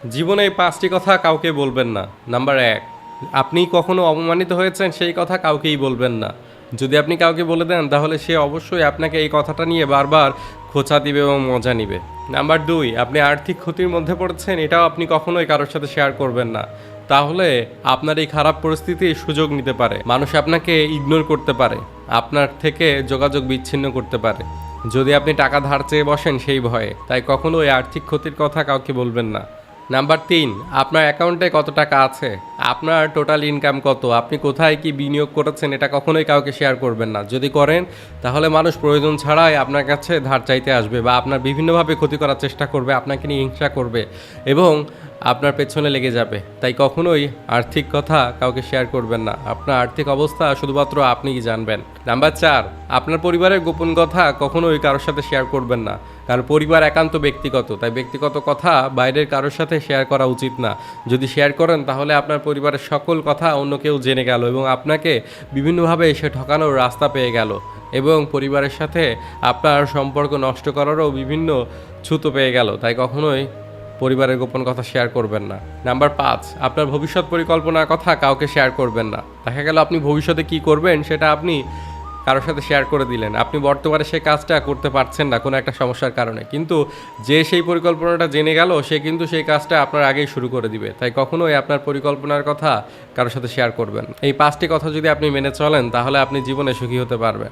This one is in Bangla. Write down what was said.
জীবনে এই ৫টি কথা কাউকে বলবেন না। নাম্বার ১, আপনি কখনো অপমানিত হয়েছেন সেই কথা কাউকেই বলবেন না। যদি আপনি কাউকে বলে দেন তাহলে সে অবশ্যই আপনাকে এই কথাটা নিয়ে বারবার খোঁচা দিবে এবং মজা নিবে। নাম্বার ২, আপনি আর্থিক ক্ষতির মধ্যে পড়েছেন এটাও আপনি কখনোই কারোর সাথে শেয়ার করবেন না। তাহলে আপনার এই খারাপ পরিস্থিতির সুযোগ নিতে পারে। মানুষ আপনাকে ইগনোর করতে পারে, আপনার থেকে যোগাযোগ বিচ্ছিন্ন করতে পারে। যদি আপনি টাকা ধার চেয়ে বসেন সেই ভয়ে, তাই কখনোই আর্থিক ক্ষতির কথা কাউকে বলবেন না। নাম্বার ৩, আপনার অ্যাকাউন্টে কত টাকা আছে, আপনার টোটাল ইনকাম কত, আপনি কোথায় কি বিনিয়োগ করেছেন এটা কখনোই কাউকে শেয়ার করবেন না। যদি করেন তাহলে মানুষ প্রয়োজন ছাড়াই আপনার কাছে ধার চাইতে আসবে বা আপনার বিভিন্নভাবে ক্ষতি করার চেষ্টা করবে, আপনাকে নিয়ে হিংসা করবে এবং আপনার পেছনে লেগে যাবে। তাই কখনোই আর্থিক কথা কাউকে শেয়ার করবেন না। আপনার আর্থিক অবস্থা শুধুমাত্র আপনিই জানবেন। নাম্বার ৪, আপনার পরিবারের গোপন কথা কখনোই কারোর সাথে শেয়ার করবেন না। কারণ পরিবার একান্ত ব্যক্তিগত, তাই ব্যক্তিগত কথা বাইরের কারোর সাথে শেয়ার করা উচিত না। যদি শেয়ার করেন তাহলে আপনার পরিবারের সকল কথা অন্য কেউ জেনে গেল এবং আপনাকে বিভিন্নভাবে সে ঠকানোর রাস্তা পেয়ে গেল এবং পরিবারের সাথে আপনার সম্পর্ক নষ্ট করারও বিভিন্ন ছুতো পেয়ে গেল। তাই কখনোই পরিবারের গোপন কথা শেয়ার করবেন না। নাম্বার ৫, আপনার ভবিষ্যৎ পরিকল্পনার কথা কাউকে শেয়ার করবেন না। দেখা গেল আপনি ভবিষ্যতে কি করবেন সেটা আপনি কারোর সাথে শেয়ার করে দিলেন। আপনি বর্তমানে সেই কাজটা করতে পারছেন না কোনো একটা সমস্যার কারণে, কিন্তু যে সেই পরিকল্পনাটা জেনে গেল সে কিন্তু সেই কাজটা আপনার আগেই শুরু করে দিবে। তাই কখনোই আপনার পরিকল্পনার কথা কারোর সাথে শেয়ার করবেন। এই ৫টি কথা যদি আপনি মেনে চলেন তাহলে আপনি জীবনে সুখী হতে পারবেন।